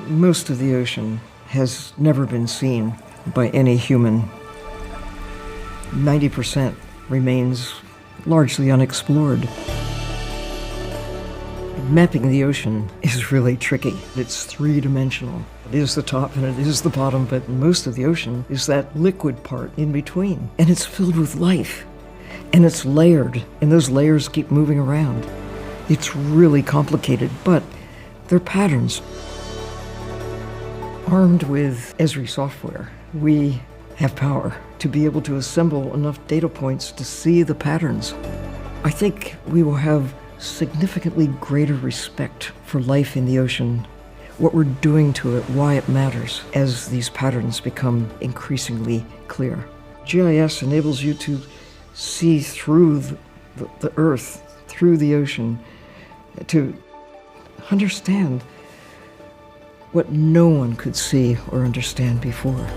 Most of the ocean has never been seen by any human. 90% remains largely unexplored. Mapping the ocean is really tricky. It's three-dimensional. It is the top and it is the bottom, but most of the ocean is that liquid part in between. And it's filled with life. And it's layered, and those layers keep moving around. It's really complicated, but they're patterns. Armed with Esri software, we have power to be able to assemble enough data points to see the patterns. I think we will have significantly greater respect for life in the ocean, what we're doing to it, why it matters, as these patterns become increasingly clear. GIS enables you to see through the Earth, through the ocean, to understand what no one could see or understand before.